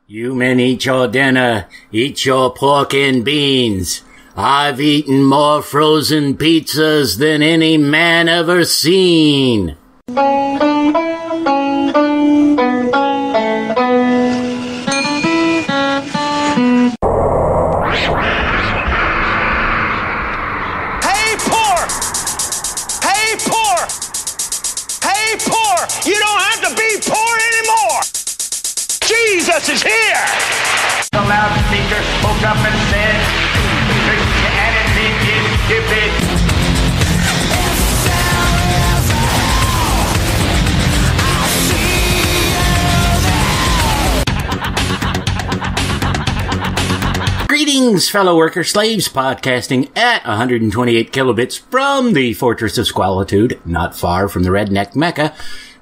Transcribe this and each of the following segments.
You men eat your dinner, eat your pork and beans. I've eaten more frozen pizzas than any man ever seen. You don't have to be poor anymore. Jesus is here. The loudspeaker spoke up and said, Christianity is stupid. Greetings, fellow worker slaves, podcasting at 128 kilobits from the Fortress of Squalitude, not far from the redneck Mecca.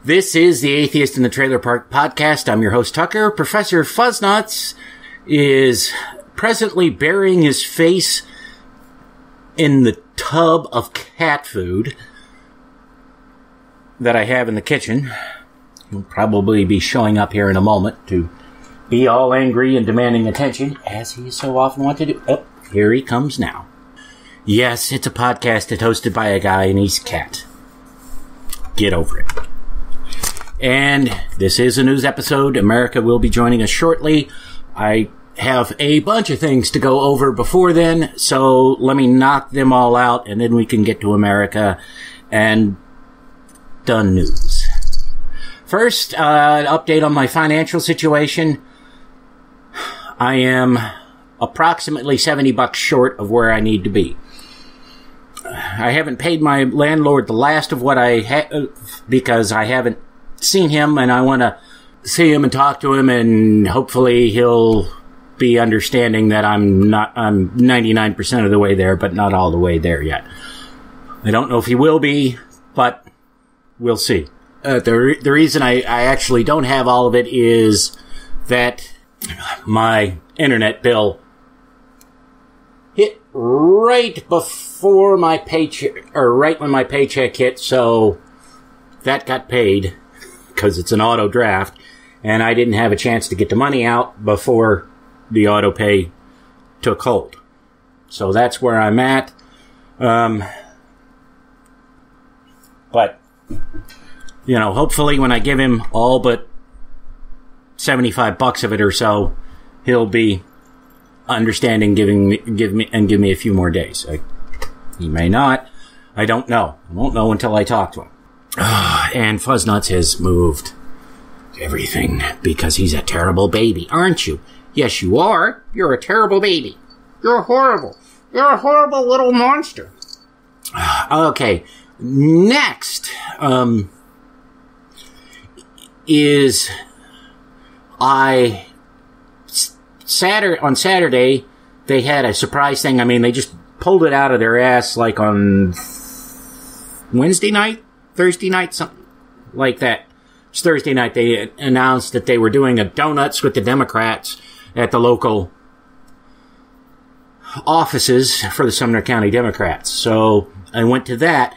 This is the Atheist in the Trailer Park podcast. I'm your host, Tucker. Professor Fuzznuts is presently burying his face in the tub of cat food that I have in the kitchen. He'll probably be showing up here in a moment to be all angry and demanding attention, as he so often wants to do. Oh, here he comes now. Yes, it's a podcast that's hosted by a guy and he's a cat. Get over it. And this is a news episode. America will be joining us shortly. I have a bunch of things to go over before then, so let me knock them all out, and then we can get to America and done news. First, an update on my financial situation. I am approximately $70 short of where I need to be. I haven't paid my landlord the last of what I had because I haven't seen him, and I want to see him and talk to him, and hopefully he'll be understanding that I'm 99% of the way there, but not all the way there yet. I don't know if he will be, but we'll see. The reason I actually don't have all of it is that my internet bill hit right before my paycheck, or right when my paycheck hit, so that got paid because it's an auto draft, and I didn't have a chance to get the money out before the auto pay took hold. So that's where I'm at. But, you know, hopefully when I give him all but $75 of it or so, he'll be understanding, give me a few more days. He may not. I don't know. I won't know until I talk to him. And Fuzznuts has moved everything because he's a terrible baby, aren't you? Yes, you are. You're a terrible baby. You're horrible. You're a horrible little monster. Okay. Next, is on Saturday, they had a surprise thing. I mean, they just pulled it out of their ass like on Thursday night, something like that. It's Thursday night. They announced that they were doing a donuts with the Democrats at the local offices for the Sumner County Democrats. So I went to that.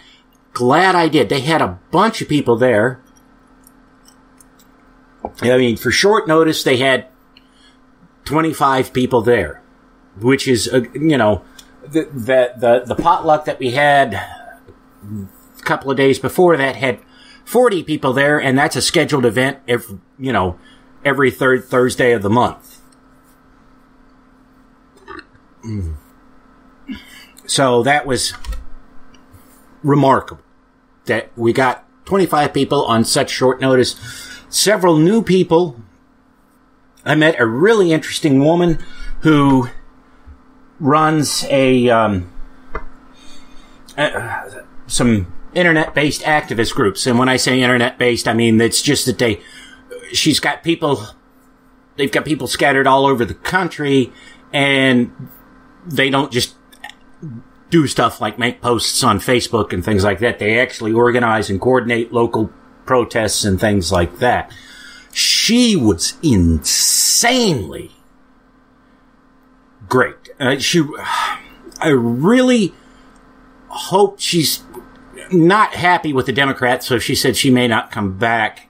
Glad I did. They had a bunch of people there. I mean, for short notice, they had 25 people there, which is, the potluck that we had a couple of days before that had 40 people there, and that's a scheduled event every third Thursday of the month. So that was remarkable that we got 25 people on such short notice. Several new people. I met a really interesting woman who runs some internet-based activist groups. And when I say internet-based, I mean it's just that they've got people scattered all over the country, and they don't just do stuff like make posts on Facebook and things like that. They actually organize and coordinate local protests and things like that. She was insanely great. I really hope she's not happy with the Democrats, so she said she may not come back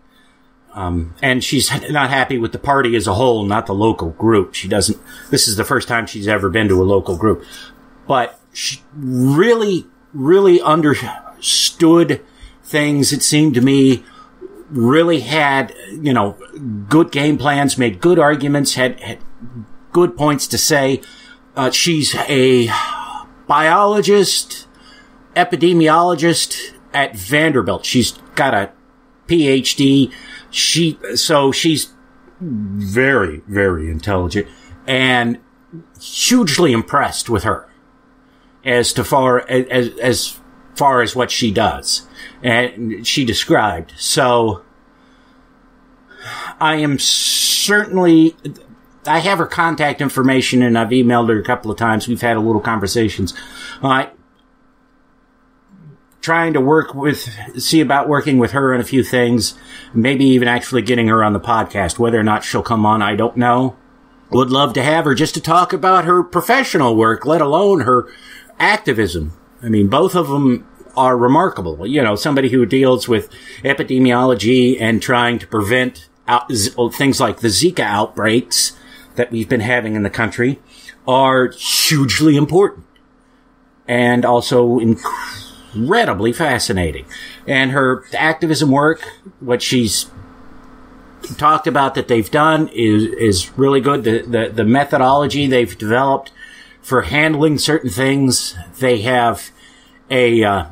And she's not happy with the party as a whole, not the local group. This is the first time she's ever been to a local group. But she really, really understood things, it seemed to me, really had, good game plans, made good arguments, had good points to say. She's a biologist, epidemiologist at Vanderbilt. She's got a PhD. She's very, very intelligent and hugely impressed with her as far as what she does. And she described. So I have her contact information and I've emailed her a couple of times. We've had a little conversations. Trying to see about working with her on a few things, maybe even actually getting her on the podcast. Whether or not she'll come on, I don't know. Would love to have her just to talk about her professional work, let alone her activism. I mean, both of them are remarkable. Somebody who deals with epidemiology and trying to prevent things like the Zika outbreaks that we've been having in the country are hugely important and also incredibly fascinating. And her activism work, what she's talked about that they've done is really good. The methodology they've developed for handling certain things, they have a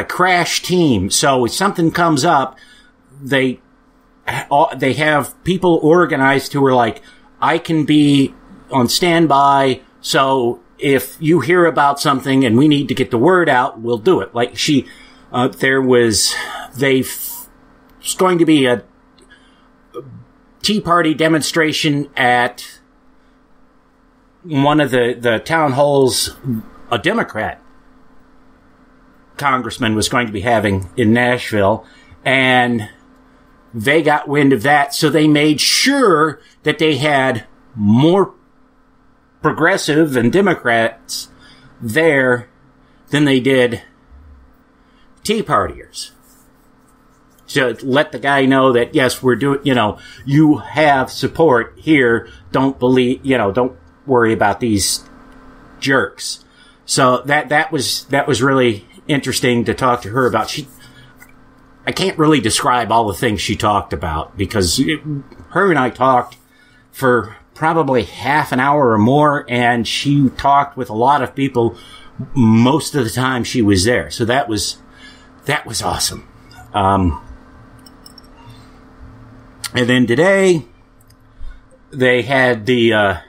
crash team. So if something comes up, they have people organized who are like, I can be on standby. So if you hear about something and we need to get the word out, we'll do it. Like there's going to be a Tea Party demonstration at one of the town halls a Democrat congressman was going to be having in Nashville, and they got wind of that, so they made sure that they had more progressive and Democrats there than they did Tea Partiers. To let the guy know that, yes, we're doing, you have support here. Don't worry about these jerks. So that was really interesting to talk to her about. I can't really describe all the things she talked about because her and I talked for probably half an hour or more, and she talked with a lot of people most of the time she was there. So that was awesome. And then today they had the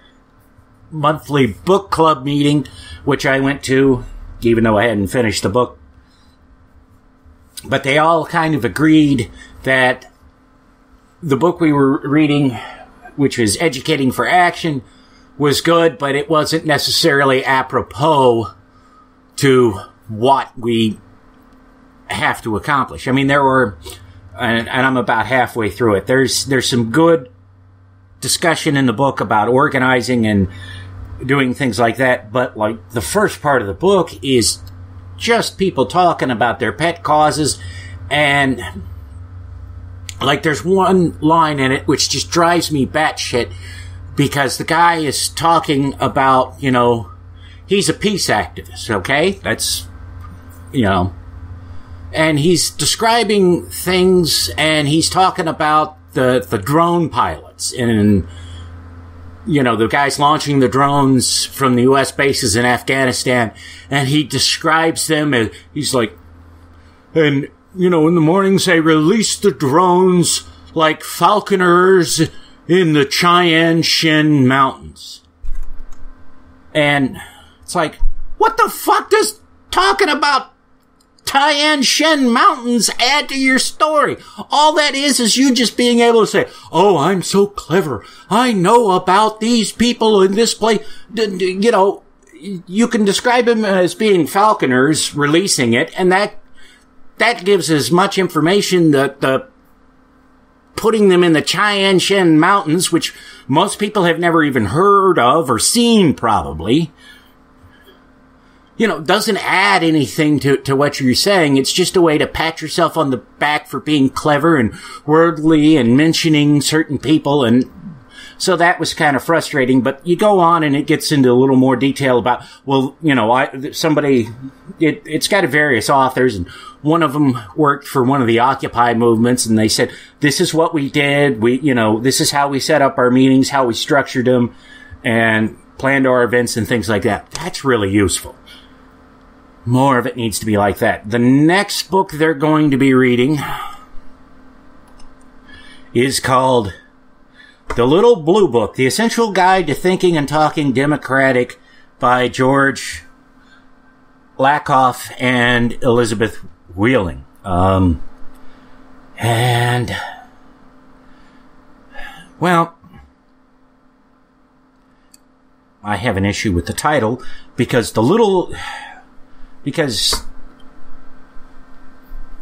monthly book club meeting, which I went to, even though I hadn't finished the book. But they all kind of agreed that the book we were reading, which was Educating for Action, was good, but it wasn't necessarily apropos to what we have to accomplish. I mean, there were, and I'm about halfway through it, there's some good discussion in the book about organizing and doing things like that, but like the first part of the book is just people talking about their pet causes, and like there's one line in it which just drives me batshit because the guy is talking about, he's a peace activist, okay? That's, and he's describing things and he's talking about the drone pilots and, the guys launching the drones from the U.S. bases in Afghanistan, and he describes them as, he's like, and, in the mornings they release the drones like falconers in the Cheyenne Shin Mountains. And it's like, what the fuck does talking about Cheyenne Shin Mountains add to your story? All that is you just being able to say, oh, I'm so clever. I know about these people in this place. You can describe them as being falconers releasing it, and that gives as much information that the putting them in the Cheyenne Shin Mountains, which most people have never even heard of or seen probably. doesn't add anything to what you're saying. It's just a way to pat yourself on the back for being clever and worldly and mentioning certain people. And so that was kind of frustrating. But you go on and it gets into a little more detail about, it's got various authors, and one of them worked for one of the Occupy movements, and they said, this is what we did. This is how we set up our meetings, how we structured them, and planned our events and things like that. That's really useful. More of it needs to be like that. The next book they're going to be reading is called The Little Blue Book, The Essential Guide to Thinking and Talking Democratic by George Lakoff and Elizabeth Wheeling. I have an issue with the title because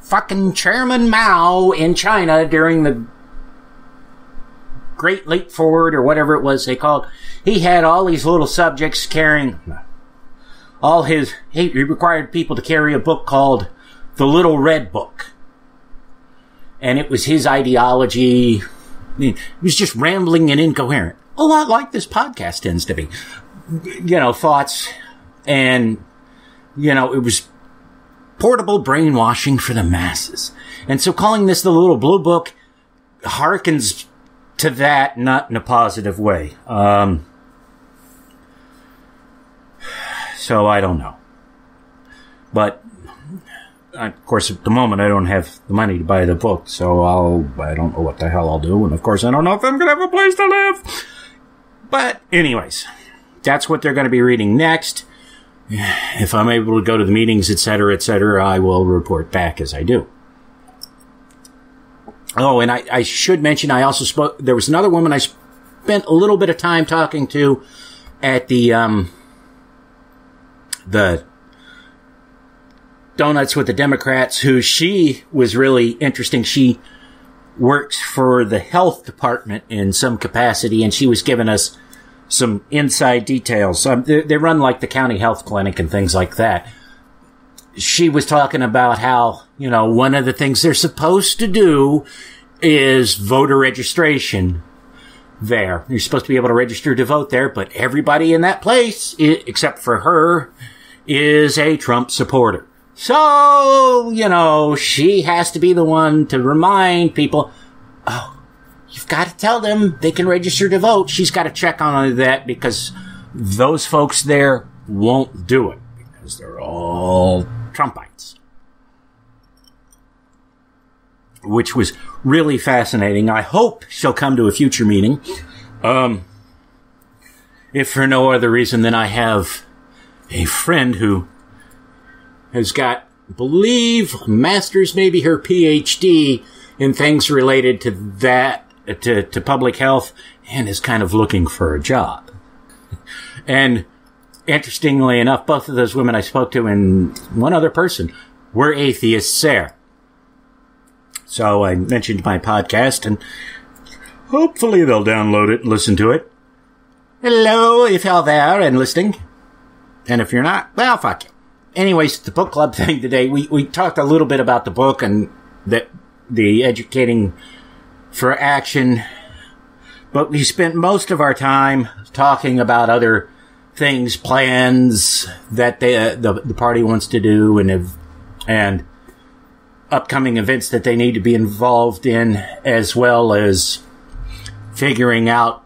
fucking Chairman Mao in China during the Great Leap Forward, or whatever it was they called, he had all these little subjects carrying he required people to carry a book called The Little Red Book. And it was his ideology. It was just rambling and incoherent. A lot like this podcast tends to be. Thoughts. And, it was portable brainwashing for the masses. And so calling this The Little Blue Book harkens to that, not in a positive way. So I don't know. But, of course, at the moment I don't have the money to buy the book, so I don't know what the hell I'll do. And of course I don't know if I'm going to have a place to live. But anyways, that's what they're going to be reading next. If I'm able to go to the meetings, etc., I will report back as I do. Oh, and I should mention, I also spoke, there was another woman I spent a little bit of time talking to at the Donuts with the Democrats, who she was really interesting. She works for the health department in some capacity, and she was giving us some inside details. They run like the county health clinic and things like that. She was talking about how, one of the things they're supposed to do is voter registration there. You're supposed to be able to register to vote there, but everybody in that place, except for her, is a Trump supporter. So, she has to be the one to remind people, you've got to tell them they can register to vote. She's got to check on that because those folks there won't do it because they're all Trumpites. Which was really fascinating. I hope she'll come to a future meeting. If for no other reason than I have a friend who has got, I believe, a master's, maybe her PhD in things related to that, to public health, and is kind of looking for a job. And interestingly enough, both of those women I spoke to and one other person were atheists there. So I mentioned my podcast, and hopefully they'll download it and listen to it. Hello, if you're there and listening. And if you're not, well, fuck you. Anyways, the book club thing today, we talked a little bit about the book and the Educating for Action, but we spent most of our time talking about other things, plans that the party wants to do, and upcoming events that they need to be involved in, as well as figuring out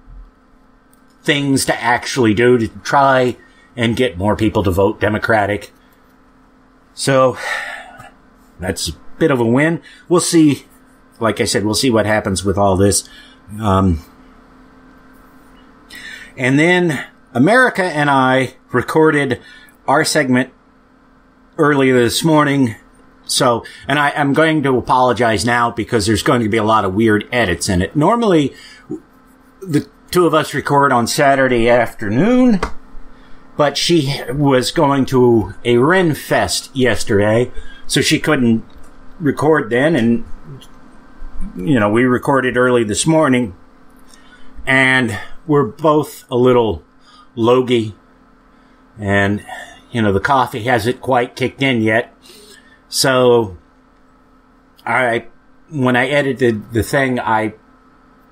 things to actually do to try and get more people to vote Democratic. So that's a bit of a win. We'll see. Like I said, we'll see what happens with all this. And then America and I recorded our segment earlier this morning. So, and I'm going to apologize now because there's going to be a lot of weird edits in it. Normally, the two of us record on Saturday afternoon, but she was going to a Ren Fest yesterday, so she couldn't record then, and, we recorded early this morning, and we're both a little logy, and, the coffee hasn't quite kicked in yet. So, when I edited the thing, I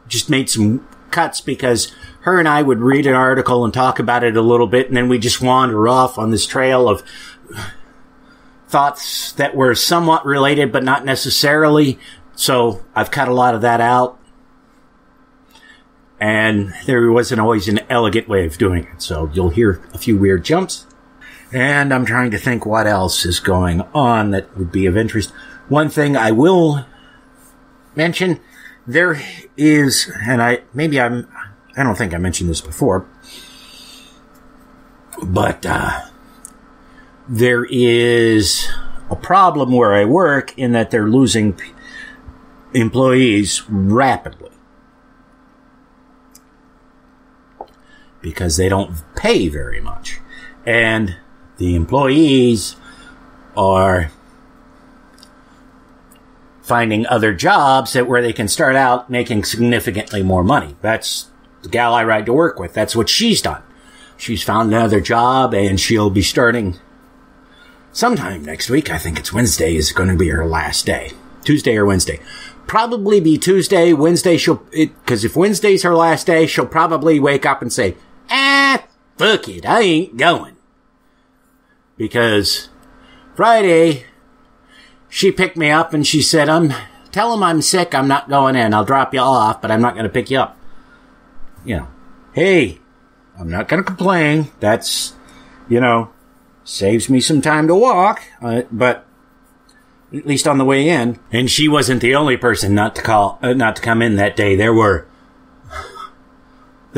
just made some cuts because her and I would read an article and talk about it a little bit, and then we just wander off on this trail of thoughts that were somewhat related, but not necessarily. So I've cut a lot of that out. And there wasn't always an elegant way of doing it. So you'll hear a few weird jumps. And I'm trying to think what else is going on that would be of interest. One thing I will mention, there is, and I don't think I mentioned this before, but there is a problem where I work in that they're losing employees rapidly because they don't pay very much. And the employees are finding other jobs where they can start out making significantly more money. That's the gal I ride to work with. That's what she's done. She's found another job, and she'll be starting sometime next week. I think it's Wednesday is going to be her last day. Tuesday or Wednesday. Probably be Tuesday. Wednesday, because if Wednesday's her last day, she'll probably wake up and say, fuck it, I ain't going. Because Friday, she picked me up and she said, tell him I'm sick, I'm not going in. I'll drop you off, but I'm not going to pick you up. Hey, I'm not going to complain. That's, saves me some time to walk, but at least on the way in. And she wasn't the only person not to come in that day. There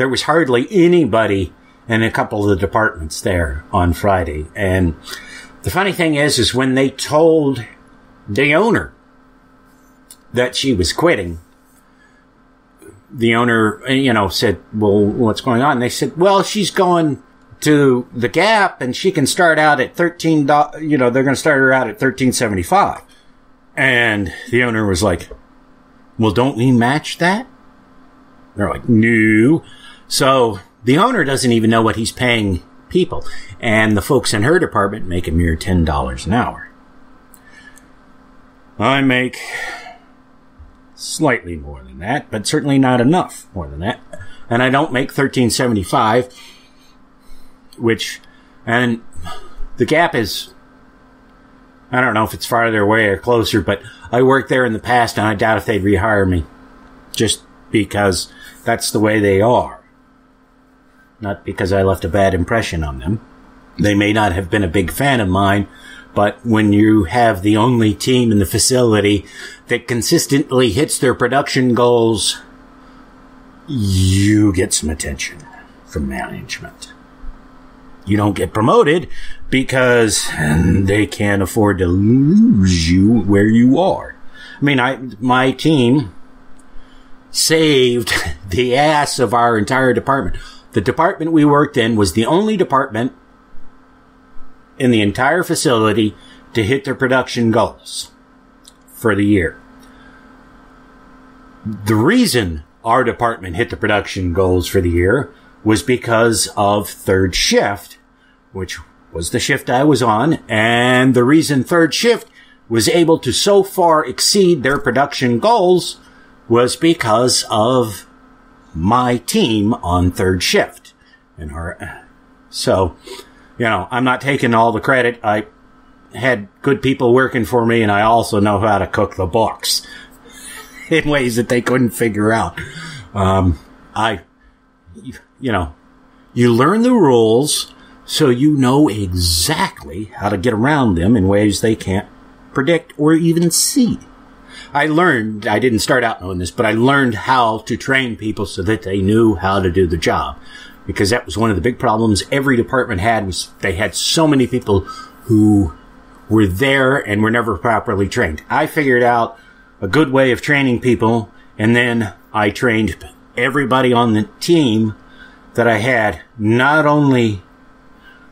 was hardly anybody in a couple of the departments there on Friday. And the funny thing is when they told the owner that she was quitting, the owner, said, well, what's going on? And they said, well, she's going to the Gap and she can start out at $13, they're going to start her out at $13.75. And the owner was like, well, don't we match that? They're like, no. So the owner doesn't even know what he's paying people. And the folks in her department make a mere $10 an hour. I make slightly more than that, but certainly not enough more than that. And I don't make $13.75, and the Gap is, I don't know if it's farther away or closer, but I worked there in the past and I doubt if they'd rehire me. Just because that's the way they are. Not because I left a bad impression on them. They may not have been a big fan of mine, but when you have the only team in the facility that consistently hits their production goals, you get some attention from management. You don't get promoted because they can't afford to lose you where you are. I mean, my team saved the ass of our entire department. The department we worked in was the only department in the entire facility to hit their production goals for the year. The reason our department hit the production goals for the year was because of third shift, which was the shift I was on, and the reason third shift was able to so far exceed their production goals was because of my team on third shift. So, I'm not taking all the credit. I had good people working for me, and I also know how to cook the books in ways that they couldn't figure out. You learn the rules so you know exactly how to get around them in ways they can't predict or even see. I didn't start out knowing this, but I learned how to train people so that they knew how to do the job. Because that was one of the big problems every department had, was they had so many people who were there and were never properly trained. I figured out a good way of training people, and then I trained everybody on the team that I had, not only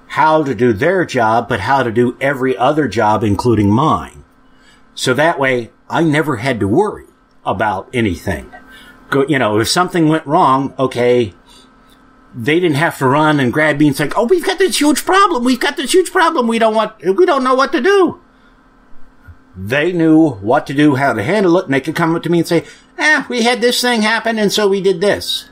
how to do their job, but how to do every other job, including mine. So that way, I never had to worry about anything. If something went wrong, okay, they didn't have to run and grab me and say, "Oh, we've got this huge problem. We don't know what to do." They knew what to do, how to handle it, and they could come up to me and say, "We had this thing happen, and so we did this."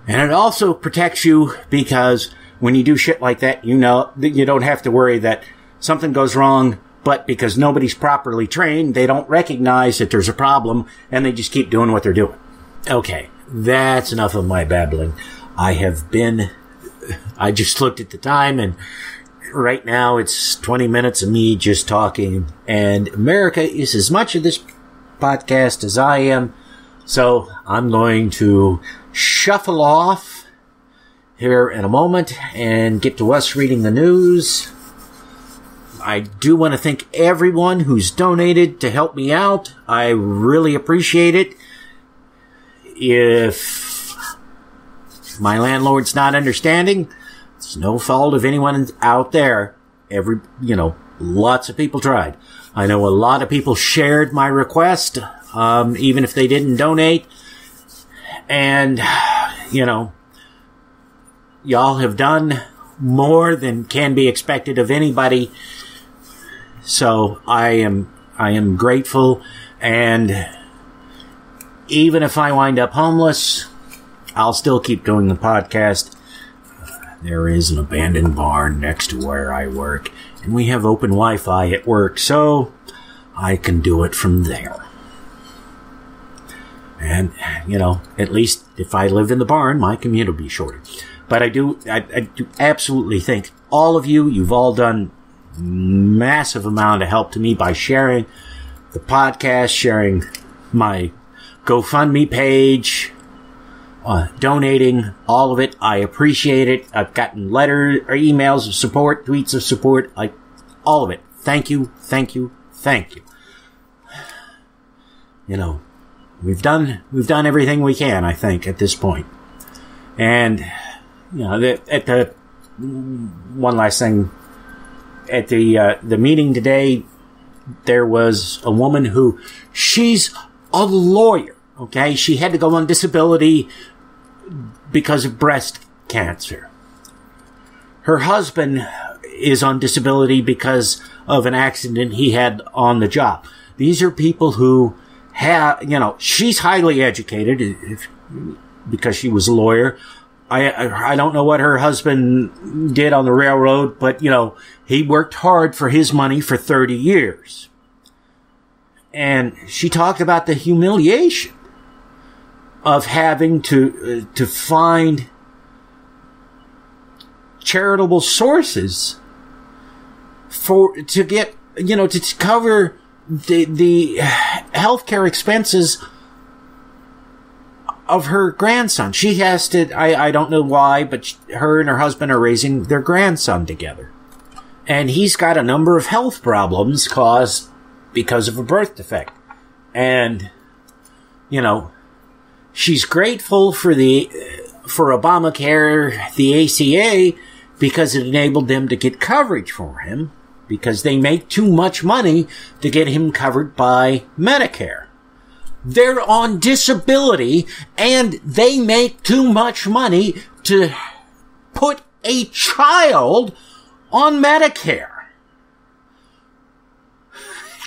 And it also protects you because when you do shit like that, you know that you don't have to worry that something goes wrong, but because nobody's properly trained, they don't recognize that there's a problem, and they just keep doing what they're doing. Okay, that's enough of my babbling. I just looked at the time, and right now it's 20 minutes of me just talking, and America is as much of this podcast as I am, so I'm going to shuffle off here in a moment and get to us reading the news. I do want to thank everyone who's donated to help me out. I really appreciate it. If my landlord's not understanding, it's no fault of anyone out there. Lots of people tried. I know a lot of people shared my request, even if they didn't donate. And, y'all have done more than can be expected of anybody. So I am grateful. And even if I wind up homeless, I'll still keep doing the podcast. There is an abandoned barn next to where I work, and we have open Wi-Fi at work, so I can do it from there. And, at least if I live in the barn, my commute will be shorter. But I do absolutely think all of you've all done massive amount of help to me by sharing the podcast, sharing my GoFundMe page, donating, all of it. I appreciate it. I've gotten letters or emails of support, tweets of support, all of it. Thank you, thank you, thank you. We've done everything we can, I think, at this point. And, at the one last thing, at the meeting today, there was a woman who, she's a lawyer, okay? She had to go on disability because of breast cancer. Her husband is on disability because of an accident he had on the job. These are people who have, she's highly educated because she was a lawyer. I don't know what her husband did on the railroad, but, he worked hard for his money for 30 years. And she talked about the humiliation of having to find charitable sources to get, to cover the healthcare expenses of her grandson. She has to, I don't know why, but her and her husband are raising their grandson together. And he's got a number of health problems caused because of a birth defect. And, she's grateful for Obamacare, the ACA, because it enabled them to get coverage for him, because they make too much money to get him covered by Medicare. They're on disability, and they make too much money to put a child on Medicare.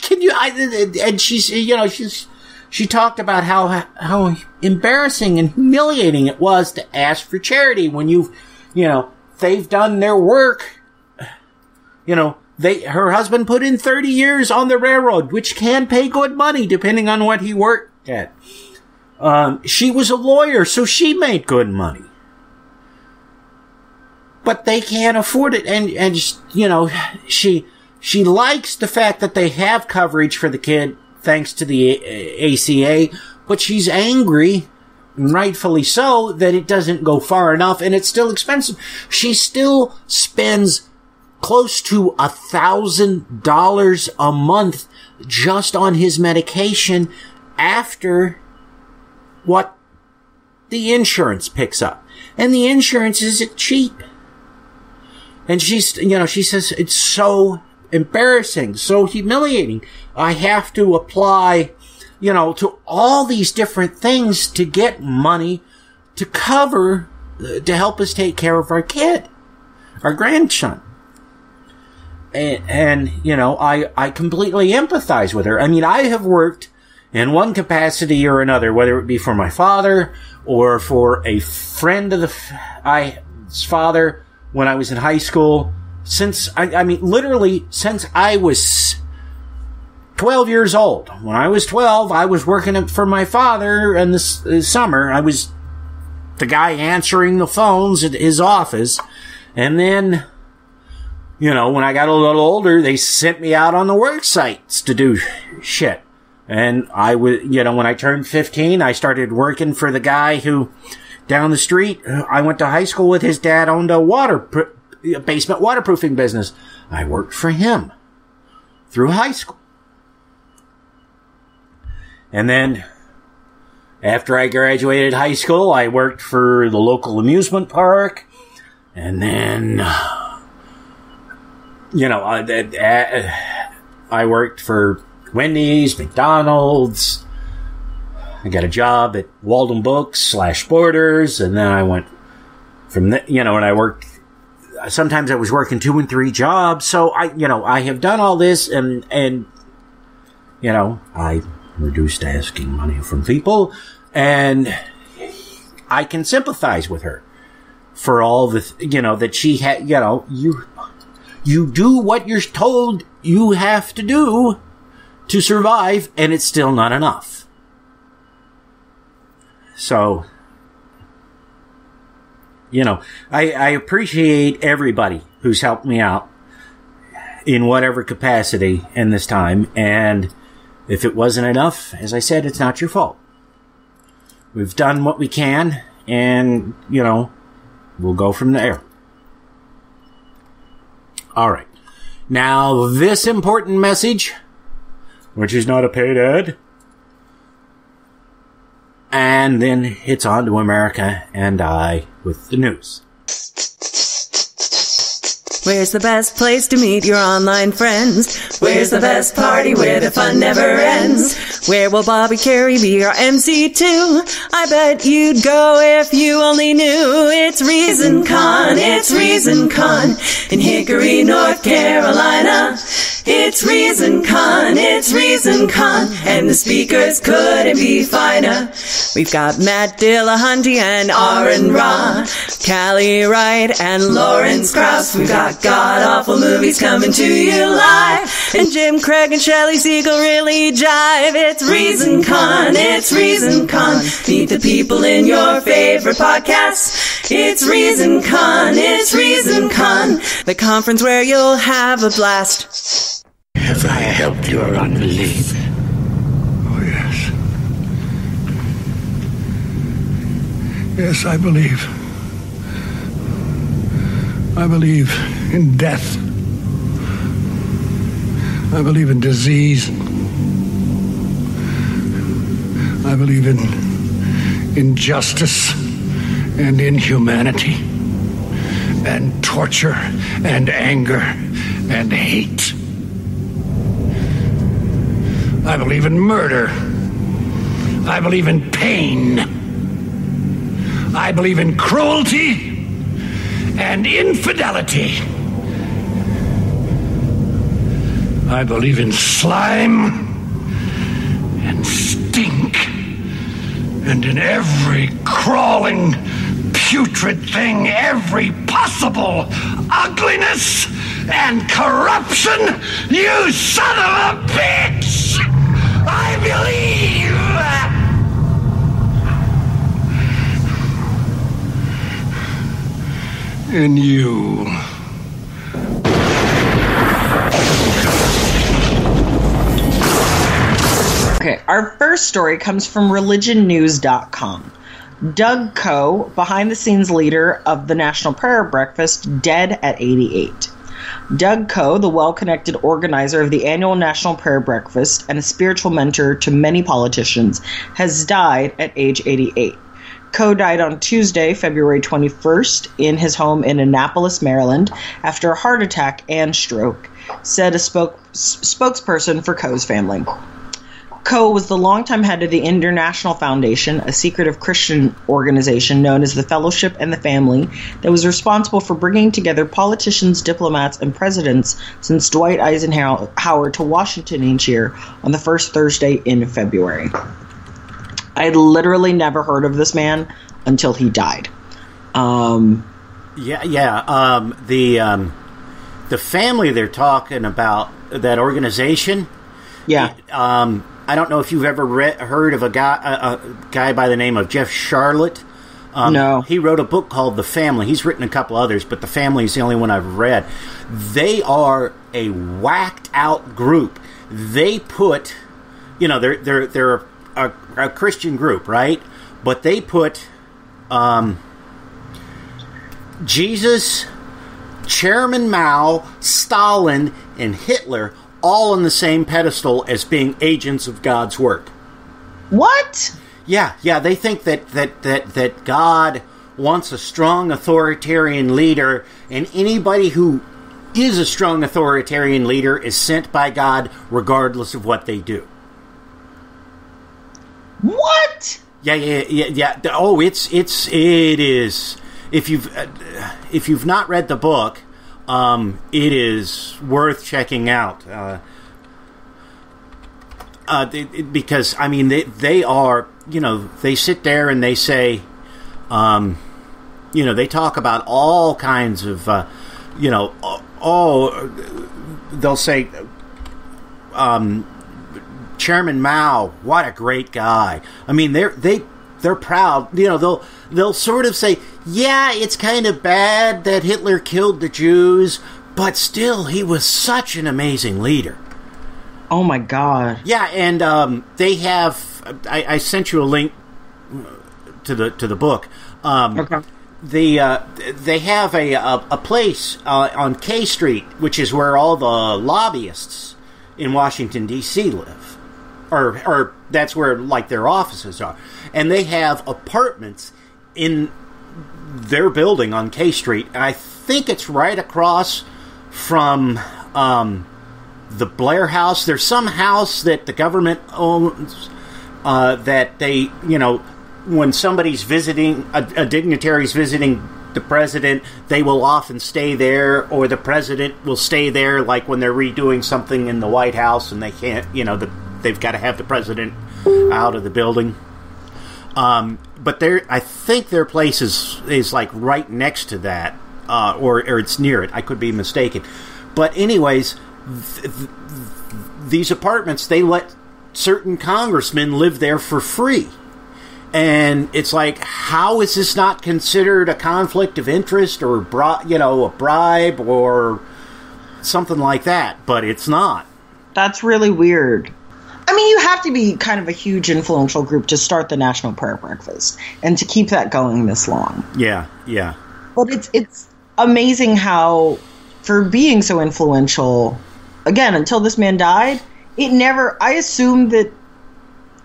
Can you? And she's, she talked about how embarrassing and humiliating it was to ask for charity when they've done their work. Her husband put in 30 years on the railroad, which can pay good money depending on what he worked at. She was a lawyer, so she made good money. But they can't afford it. And she likes the fact that they have coverage for the kid thanks to the ACA, but she's angry, rightfully so, that it doesn't go far enough and it's still expensive. She still spends close to $1,000 a month just on his medication after what the insurance picks up. And the insurance isn't cheap. And she says it's so embarrassing, so humiliating. I have to apply, to all these different things to get money to cover to help us take care of our kid, our grandson. And you know, I completely empathize with her. I mean, I have worked in one capacity or another, whether it be for my father or for a friend of his father when I was in high school, since, I mean, literally since I was 12 years old. When I was 12, I was working for my father, and this summer, I was the guy answering the phones at his office, and then, you know, when I got a little older, they sent me out on the work sites to do shit. And I was, you know, when I turned 15, I started working for the guy who, down the street, I went to high school with. His dad owned a basement waterproofing business. I worked for him through high school. And then, after I graduated high school, I worked for the local amusement park. And then, you know, I worked for Wendy's, McDonald's. I got a job at Walden Books / Borders, and then I went from the, you know, and I worked, sometimes I was working 2 and 3 jobs. So I have done all this, and, you know, I reduced asking money from people, and I can sympathize with her for all the, you know, that she had, you know, you do what you're told you have to do to survive, and it's still not enough. So, you know, I appreciate everybody who's helped me out in whatever capacity in this time, and if it wasn't enough, as I said, it's not your fault. We've done what we can, and, you know, we'll go from there. All right. Now, this important message, which is not a paid ad, and then it's on to America and I with the news. Where's the best place to meet your online friends? Where's the best party where the fun never ends? Where will Bobby Carey be our MC too? I bet you'd go if you only knew. It's ReasonCon, it's ReasonCon in Hickory, North Carolina. It's ReasonCon, it's ReasonCon, and the speakers couldn't be finer. We've got Matt Dillahunty and Aaron Ra, Callie Wright and Lawrence Krauss. We've got god-awful movies coming to you live, and Jim Craig and Shelley Siegel really jive. It's ReasonCon, it's ReasonCon. Meet the people in your favorite podcasts. It's ReasonCon, it's ReasonCon, the conference where you'll have a blast. Have I helped your unbelief? Oh, yes. Yes, I believe. I believe in death. I believe in disease. I believe in injustice and inhumanity and torture and anger and hate. I believe in murder. I believe in pain. I believe in cruelty and infidelity. I believe in slime and stink, and in every crawling, putrid thing, every possible ugliness and corruption, you son of a bitch! I believe! In you. Okay, our first story comes from religionnews.com. Doug Coe, behind-the-scenes leader of the National Prayer Breakfast, dead at 88. Doug Coe, the well-connected organizer of the annual National Prayer Breakfast and a spiritual mentor to many politicians, has died at age 88. Coe died on Tuesday, February 21st, in his home in Annapolis, Maryland, after a heart attack and stroke, said a spokesperson for Coe's family. Coe was the longtime head of the International Foundation, a secretive Christian organization known as the Fellowship and the Family that was responsible for bringing together politicians, diplomats, and presidents since Dwight Eisenhower to Washington each year on the first Thursday in February. I had literally never heard of this man until he died. The family they're talking about, that organization. Yeah. I don't know if you've ever heard of a guy by the name of Jeff Charlotte. No. He wrote a book called The Family. He's written a couple others, but The Family is the only one I've read. They are a whacked out group. They put, they're a Christian group, right? But they put Jesus, Chairman Mao, Stalin, and Hitler all on the same pedestal as being agents of God's work. What? Yeah, they think that God wants a strong authoritarian leader, and anybody who is a strong authoritarian leader is sent by God regardless of what they do. What? Yeah. Oh, it is. If you've not read the book, it is worth checking out. Because I mean they are, they sit there and they say, they talk about all kinds of, they'll say, Chairman Mao, what a great guy. I mean, they're proud. They'll sort of say, yeah, it's kind of bad that Hitler killed the Jews, but still, he was such an amazing leader. Oh my God. Yeah, and they have. I sent you a link to the book. Okay. They have a place on K Street, which is where all the lobbyists in Washington D.C. live, or that's where like their offices are, and they have apartments in their building on K Street, and I think it's right across from the Blair House. There's some house that the government owns that they, when somebody's visiting, a dignitary's visiting the president, they will often stay there, or the president will stay there, like when they're redoing something in the White House and they can't, they've got to have the president out of the building. But I think their place is like right next to that, or it's near it. I could be mistaken. But anyways, these apartments, they let certain congressmen live there for free. And it's like, how is this not considered a conflict of interest or a bribe or something like that? But it's not. That's really weird. I mean, you have to be kind of a huge influential group to start the National Prayer Breakfast and to keep that going this long. Yeah. But it's amazing how, for being so influential, again, until this man died, I assumed that,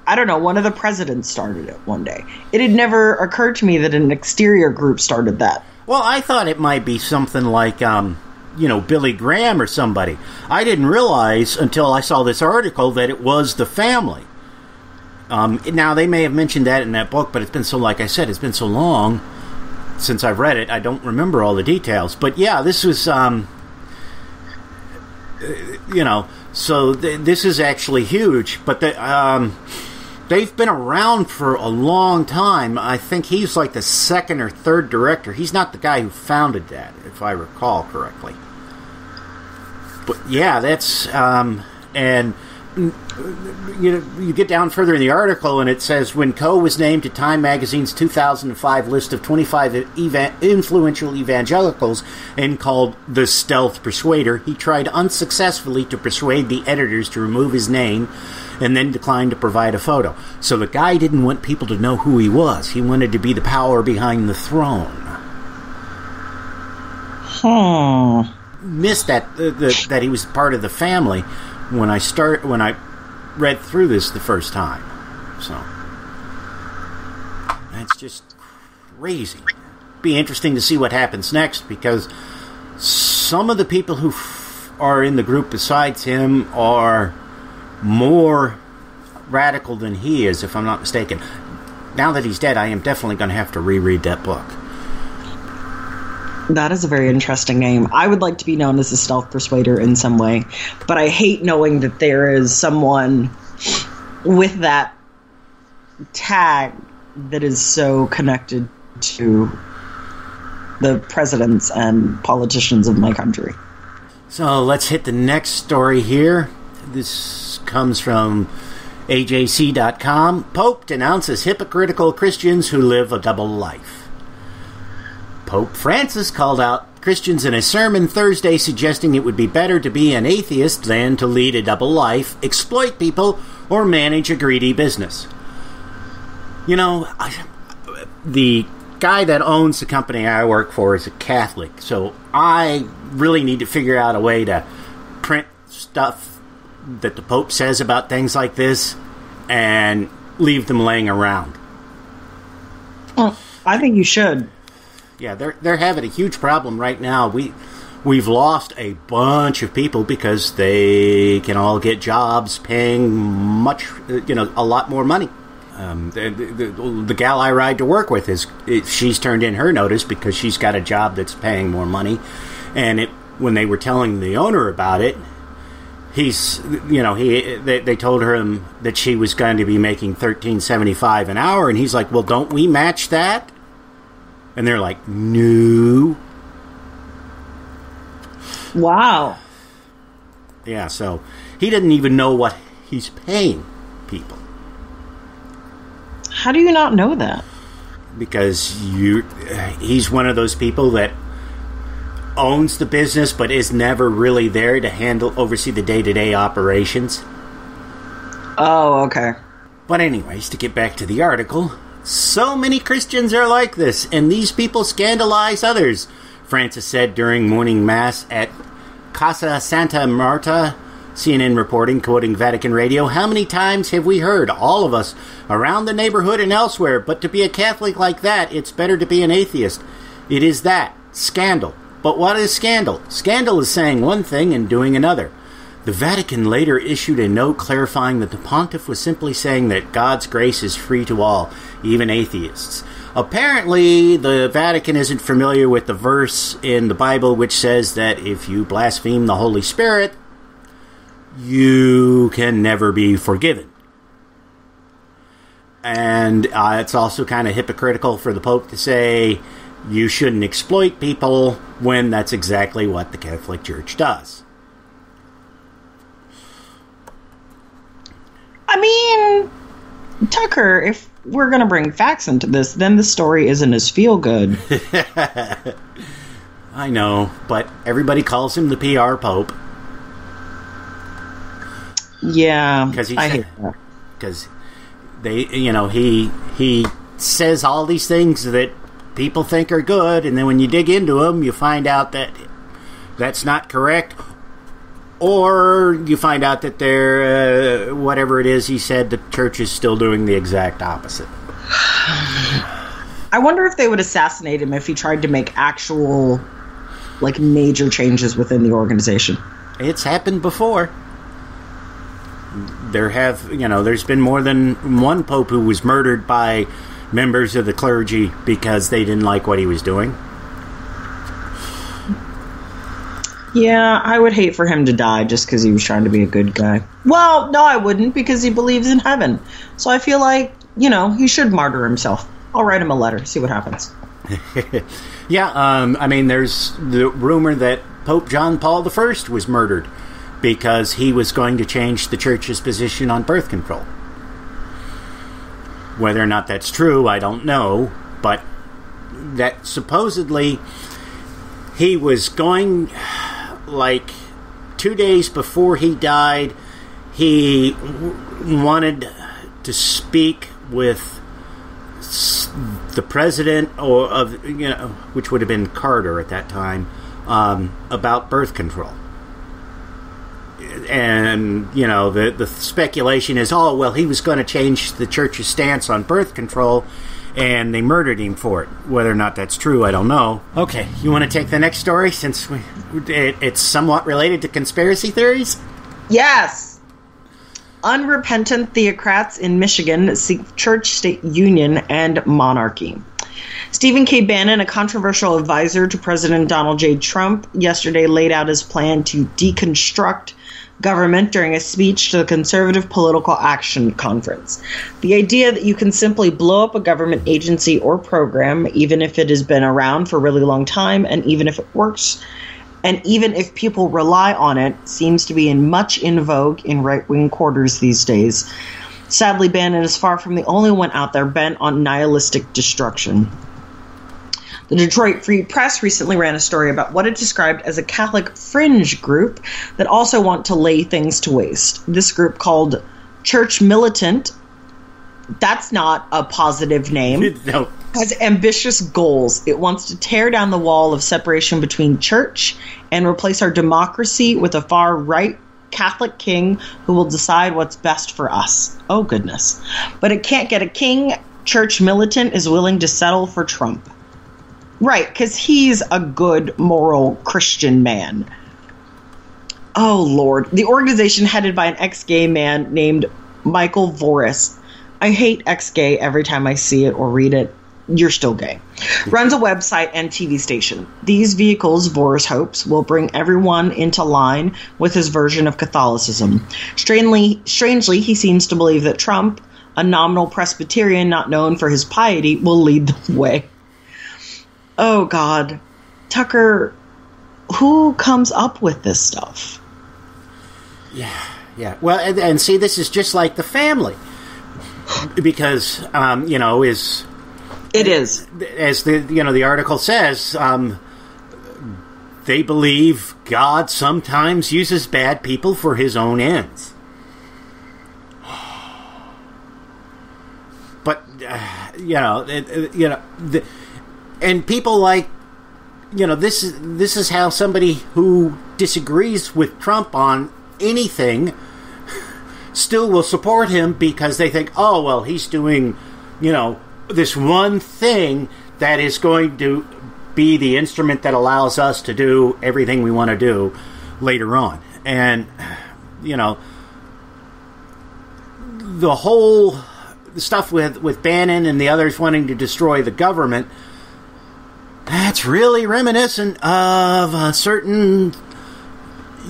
I don't know, one of the presidents started it one day. It had never occurred to me that an exterior group started that. Well, I thought it might be something like, Billy Graham or somebody. I didn't realize until I saw this article that it was the family. Now, they may have mentioned that in that book, but it's been like I said, it's been so long since I've read it, I don't remember all the details. But yeah, this was, this is actually huge. But they've been around for a long time. I think he's like the second or third director. He's not the guy who founded that, if I recall correctly. But yeah, that's and you get down further in the article, and it says when Coe was named to Time Magazine's 2005 list of 25 influential evangelicals and called the Stealth Persuader, he tried unsuccessfully to persuade the editors to remove his name, and then declined to provide a photo. So the guy didn't want people to know who he was. He wanted to be the power behind the throne. Missed that he was part of the family when I read through this the first time. So that's just crazy. Be interesting to see what happens next, because some of the people who are in the group besides him are more radical than he is, if I'm not mistaken. Now that he's dead, I am definitely going to have to reread that book. That is a very interesting name. I would like to be known as a stealth persuader in some way, but I hate knowing that there is someone with that tag that is so connected to the presidents and politicians of my country. So let's hit the next story here. This comes from AJC.com. Pope denounces hypocritical Christians who live a double life. Pope Francis called out Christians in a sermon Thursday, suggesting it would be better to be an atheist than to lead a double life, exploit people, or manage a greedy business. You know, the guy that owns the company I work for is a Catholic, so I really need to figure out a way to print stuff that the Pope says about things like this and leave them laying around. Well, I think you should. Yeah, they're having a huge problem right now. We've lost a bunch of people because they can all get jobs paying a lot more money. The gal I ride to work with she's turned in her notice because she's got a job that's paying more money, and when they were telling the owner about it, they told her that she was going to be making $13.75 an hour, and he's like, well, don't we match that? And they're like, no. Wow. Yeah, so he didn't even know what he's paying people. How do you not know that? Because he's one of those people that owns the business but is never really there to oversee the day-to-day operations. Oh, okay. But anyways, to get back to the article, so many Christians are like this, and these people scandalize others, Francis said during morning mass at Casa Santa Marta. CNN reporting, quoting Vatican Radio, how many times have we heard, all of us, around the neighborhood and elsewhere, but to be a Catholic like that, it's better to be an atheist. It is that. Scandal. But what is scandal? Scandal is saying one thing and doing another. The Vatican later issued a note clarifying that the pontiff was simply saying that God's grace is free to all, even atheists. Apparently, the Vatican isn't familiar with the verse in the Bible which says that if you blaspheme the Holy Spirit, you can never be forgiven. And it's also kind of hypocritical for the Pope to say you shouldn't exploit people when that's exactly what the Catholic Church does. I mean, Tucker, if we're going to bring facts into this, then the story isn't as feel-good. I know, but everybody calls him the PR Pope. Yeah, I hate that. Because he says all these things that people think are good, and then when you dig into them, you find out that that's not correct, or you find out that they're whatever it is he said, the church is still doing the exact opposite. I wonder if they would assassinate him if he tried to make actual, major changes within the organization. It's happened before. There's been more than one pope who was murdered by members of the clergy because they didn't like what he was doing. Yeah, I would hate for him to die just because he was trying to be a good guy. Well, no, I wouldn't, because he believes in heaven. So I feel like, he should martyr himself. I'll write him a letter, see what happens. Yeah, there's the rumor that Pope John Paul I was murdered because he was going to change the church's position on birth control. Whether or not that's true, I don't know, but that supposedly he was going, 2 days before he died, he wanted to speak with the president which would have been Carter at that time, about birth control. And, the speculation is, he was going to change the church's stance on birth control, and they murdered him for it. Whether or not that's true, I don't know. Okay, you want to take the next story, since it's somewhat related to conspiracy theories? Yes! Unrepentant theocrats in Michigan seek church-state union and monarchy. Stephen K. Bannon, a controversial advisor to President Donald J. Trump, yesterday laid out his plan to deconstruct government during a speech to the Conservative Political Action Conference. The idea that you can simply blow up a government agency or program, even if it has been around for a really long time, and even if it works, and even if people rely on it, seems to be much in vogue in right-wing quarters these days. Sadly, Bannon is far from the only one out there bent on nihilistic destruction. The Detroit Free Press recently ran a story about what it described as a Catholic fringe group that also want to lay things to waste. This group, called Church Militant, that's not a positive name, No. has ambitious goals. It wants to tear down the wall of separation between church and replace our democracy with a far-right Catholic king who will decide what's best for us. Oh, goodness. But it can't get a king. Church Militant is willing to settle for Trump. Right, because he's a good, moral Christian man. Oh, Lord. The organization, headed by an ex-gay man named Michael Voris. I hate ex-gay every time I see it or read it. You're still gay. Runs a website and TV station. These vehicles, Voris hopes, will bring everyone into line with his version of Catholicism. Strangely, he seems to believe that Trump, a nominal Presbyterian not known for his piety, will lead the way. Oh, God. Tucker, who comes up with this stuff? Yeah. Well, and see, this is just like the family. Because, It is. As the article says, they believe God sometimes uses bad people for his own ends. But, and people like, this is how somebody who disagrees with Trump on anything still will support him because they think, oh, well, he's doing, this one thing that is going to be the instrument that allows us to do everything we want to do later on. And, the whole stuff with Bannon and the others wanting to destroy the government, that's really reminiscent of a certain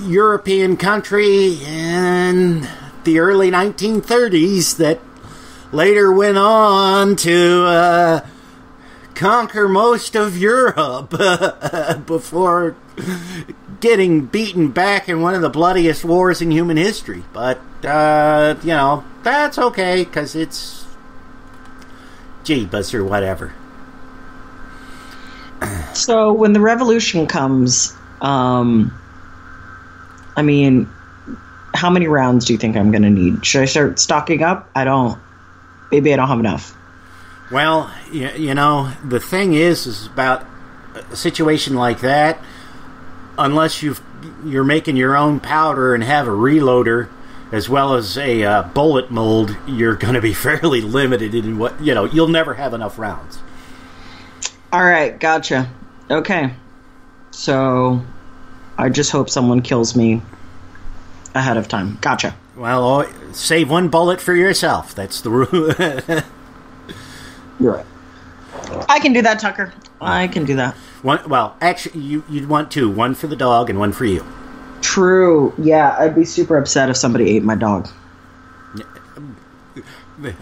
European country in the early 1930s that later went on to conquer most of Europe before getting beaten back in one of the bloodiest wars in human history. But, that's okay, because it's Jeebus or whatever. So when the revolution comes, how many rounds do you think I'm going to need? Should I start stocking up? Maybe I don't have enough. Well, the thing is about a situation like that, unless you're making your own powder and have a reloader as well as a bullet mold, you're going to be fairly limited in what, you'll never have enough rounds. All right, gotcha. Okay. So I just hope someone kills me ahead of time. Gotcha. Well, save one bullet for yourself. That's the rule. You're right. I can do that, Tucker. I can do that. Actually, you'd want two. One for the dog and one for you. True. Yeah, I'd be super upset if somebody ate my dog.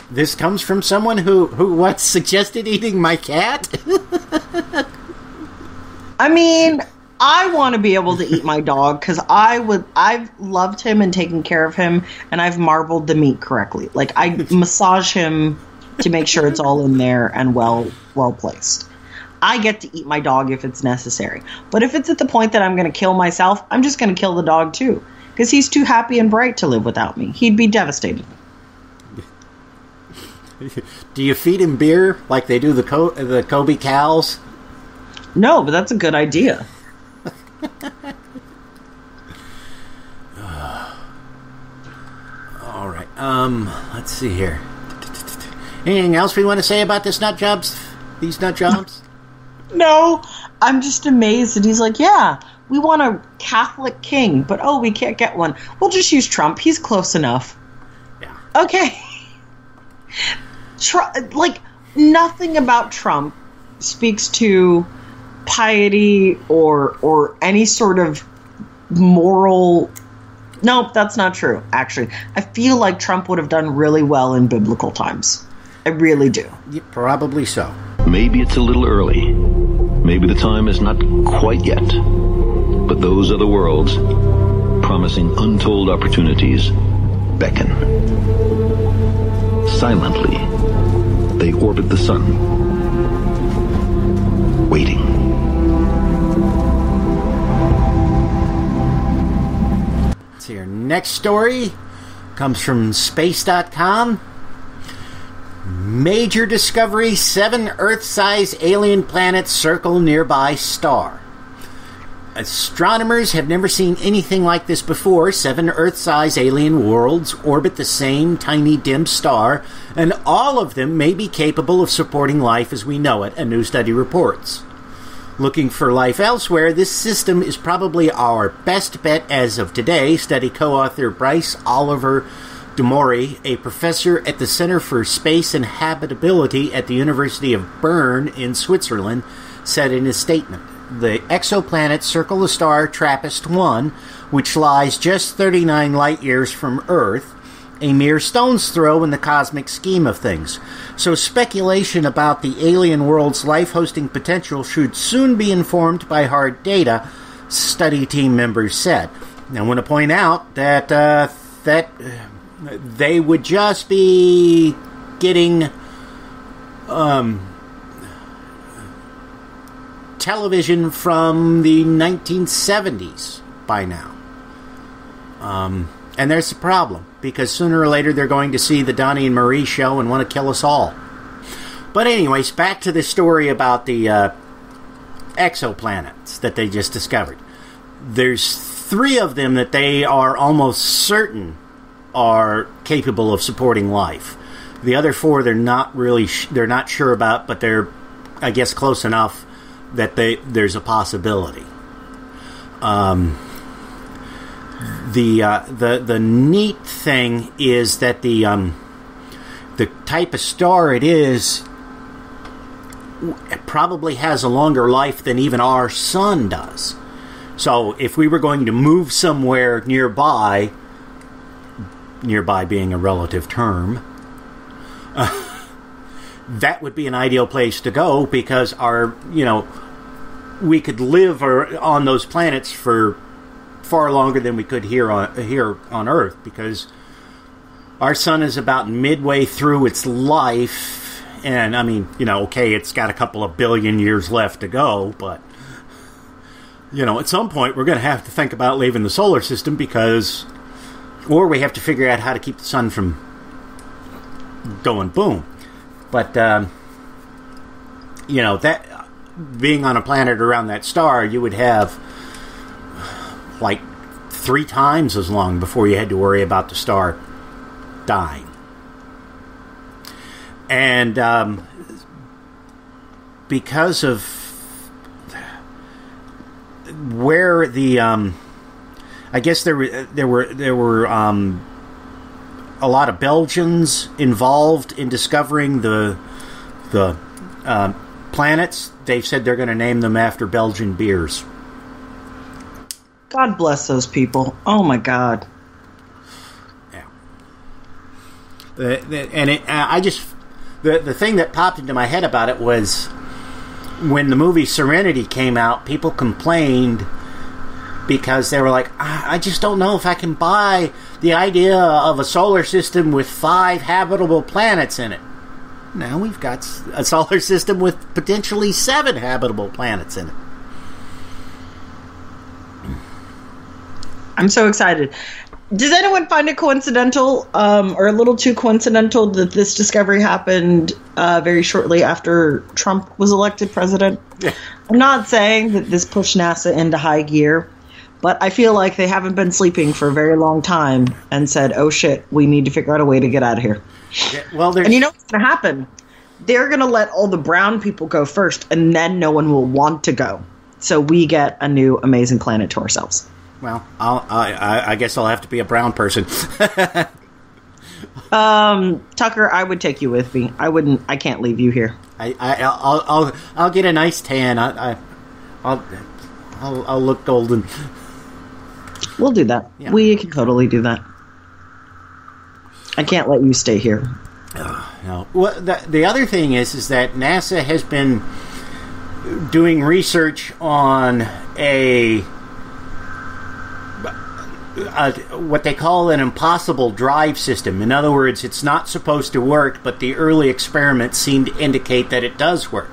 This comes from someone who once suggested eating my cat? I want to be able to eat my dog because I've loved him and taken care of him, and I've marbled the meat correctly. Like, I massage him to make sure it's all in there and well placed. I get to eat my dog if it's necessary. But if it's at the point that I'm going to kill myself, I'm just going to kill the dog too, because he's too happy and bright to live without me. He'd be devastated. Do you feed him beer like they do the Kobe cows? No, but that's a good idea. All right. Let's see here. Anything else we want to say about these nut jobs? No, I'm just amazed that he's like, yeah, we want a Catholic king, but we can't get one. We'll just use Trump. He's close enough. Okay. Like, nothing about Trump speaks to piety or any sort of moral. Nope, that's not true, actually. I feel like Trump would have done really well in biblical times. I really do. Yeah, probably so. Maybe it's a little early. Maybe the time is not quite yet. But those other worlds, promising untold opportunities, beckon. Silently, they orbit the sun, waiting. Let's see, our next story comes from space.com. Major discovery, 7 Earth-size alien planets circle nearby star. Astronomers have never seen anything like this before. 7 Earth-size alien worlds orbit the same tiny dim star, and all of them may be capable of supporting life as we know it, a new study reports. Looking for life elsewhere, this system is probably our best bet as of today, study co-author Bryce Oliver Dumori, a professor at the Center for Space and Habitability at the University of Bern in Switzerland, said in his statement. The exoplanets circle the star TRAPPIST-1, which lies just 39 light-years from Earth, a mere stone's throw in the cosmic scheme of things. So speculation about the alien world's life-hosting potential should soon be informed by hard data, study team members said. I want to point out that they would just be getting television from the 1970s by now. And there's a problem, because sooner or later they're going to see the Donnie and Marie show and want to kill us all. But anyways, back to the story about the exoplanets that they just discovered. There's 3 of them that they are almost certain are capable of supporting life. The other 4 they're not really they're not sure about, but they're, I guess, close enough that there's a possibility. The neat thing is that the type of star it is, it probably has a longer life than even our sun does. So if we were going to move somewhere nearby being a relative term, that would be an ideal place to go, because we could live on those planets for far longer than we could here on Earth, because our sun is about midway through its life, and I mean, okay, it's got a couple of billion years left to go, but at some point we're going to have to think about leaving the solar system, or we have to figure out how to keep the sun from going boom. But that being on a planet around that star, you would have like 3 times as long before you had to worry about the star dying. And because of where the I guess there were a lot of Belgians involved in discovering the planets. They've said they're going to name them after Belgian beers. God bless those people. Oh my God. Yeah. The thing that popped into my head about it was when the movie Serenity came out, people complained because they were like, I just don't know if I can buy the idea of a solar system with 5 habitable planets in it. Now we've got a solar system with potentially 7 habitable planets in it. I'm so excited. Does anyone find it coincidental, or a little too coincidental, that this discovery happened very shortly after Trump was elected president? Yeah. I'm not saying that this pushed NASA into high gear, but I feel like they haven't been sleeping for a very long time and said, oh shit, we need to figure out a way to get out of here. Yeah, well, and you know what's going to happen? They're going to let all the brown people go first, and then no one will want to go. So we get a new amazing planet to ourselves. Well, I guess I'll have to be a brown person. Tucker, I would take you with me. I can't leave you here. I'll get a nice tan. I'll look golden. We'll do that. Yeah. We can totally do that. I can't let you stay here. No. Well, the other thing is that NASA has been doing research on what they call an impossible drive system. In other words, it's not supposed to work, but the early experiments seem to indicate that it does work.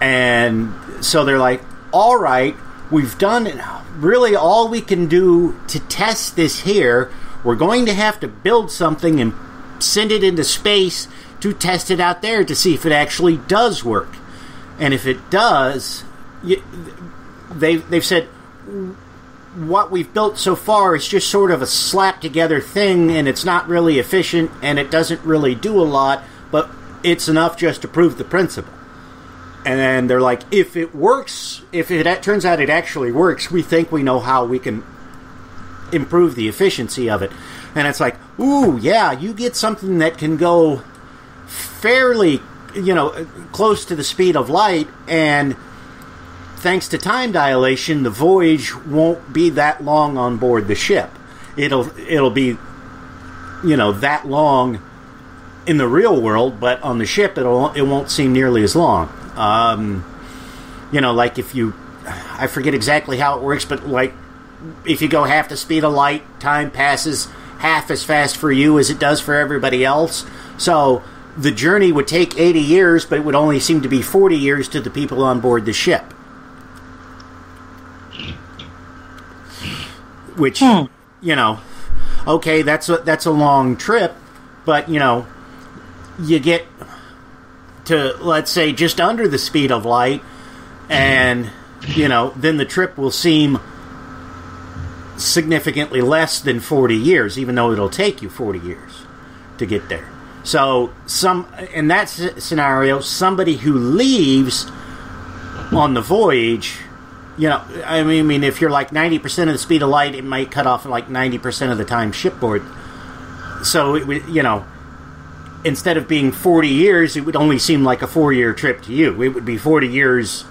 And so they're like, all right, we've done really all we can do to test this here. We're going to have to build something and send it into space to test it out there to see if it actually does work. And if it does, they've said what we've built so far is just sort of a slap together thing, and it's not really efficient, and it doesn't really do a lot, but it's enough just to prove the principle. And then they're like, if it works, if it turns out it actually works, we think we know how we can improve the efficiency of it. And it's like, ooh, yeah, you get something that can go fairly, close to the speed of light, and thanks to time dilation, the voyage won't be that long on board the ship. It'll be, that long in the real world, but on the ship it won't seem nearly as long. Like I forget exactly how it works, but like if you go half the speed of light, time passes half as fast for you as it does for everybody else. So the journey would take 80 years, but it would only seem to be 40 years to the people on board the ship. Which, okay, that's a long trip, but, you get to, let's say, just under the speed of light, and, then the trip will seem significantly less than 40 years, even though it'll take you 40 years to get there. So, in that scenario, somebody who leaves on the voyage, if you're like 90% of the speed of light, it might cut off like 90% of the time shipboard. So, it would, instead of being 40 years, it would only seem like a 4-year trip to you. It would be 40 years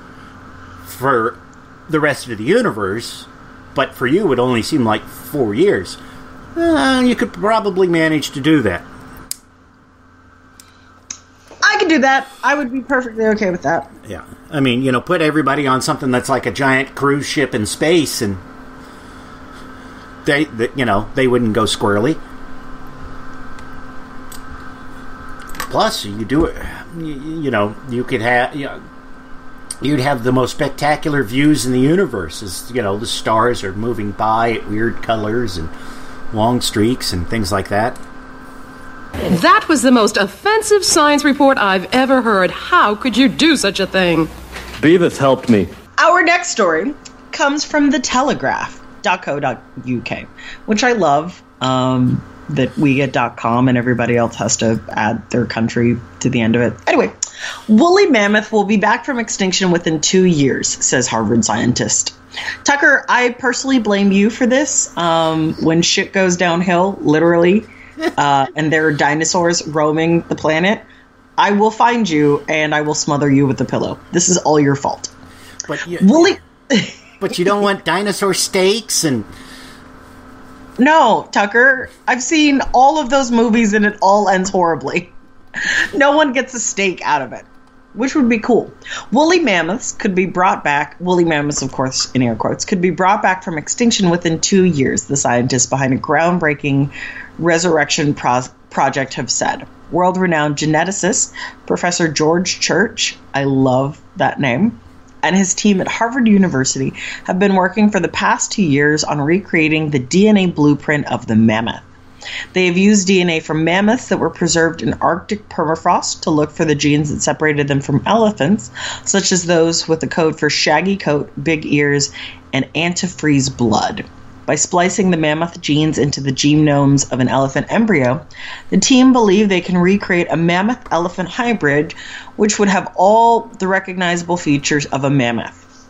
for the rest of the universe, but for you, it would only seem like 4 years. You could probably manage to do that. I could do that. I would be perfectly okay with that. Yeah. Put everybody on something that's like a giant cruise ship in space, and they wouldn't go squirrely. Plus, you do it, you could have, you'd have the most spectacular views in the universe as, the stars are moving by at weird colors and long streaks and things like that. That was the most offensive science report I've ever heard. How could you do such a thing? Beavis helped me. Our next story comes from the Telegraph.co.uk, which I love, that we get .com and everybody else has to add their country to the end of it. Anyway, woolly mammoth will be back from extinction within 2 years, says Harvard scientist. Tucker, I personally blame you for this. When shit goes downhill, literally, and there are dinosaurs roaming the planet, I will find you and I will smother you with a pillow. This is all your fault. But woolly... But you don't want dinosaur steaks and... No, Tucker. I've seen all of those movies and it all ends horribly. No one gets a steak out of it, which would be cool. Woolly mammoths could be brought back. Woolly mammoths, of course, in air quotes, could be brought back from extinction within 2 years, the scientists behind a groundbreaking resurrection project have said. World-renowned geneticist Professor George Church, I love that name, and his team at Harvard University have been working for the past 2 years on recreating the DNA blueprint of the mammoth. They have used DNA from mammoths that were preserved in Arctic permafrost to look for the genes that separated them from elephants, such as those with the code for shaggy coat, big ears, and antifreeze blood. By splicing the mammoth genes into the genomes of an elephant embryo, the team believe they can recreate a mammoth-elephant hybrid, which would have all the recognizable features of a mammoth.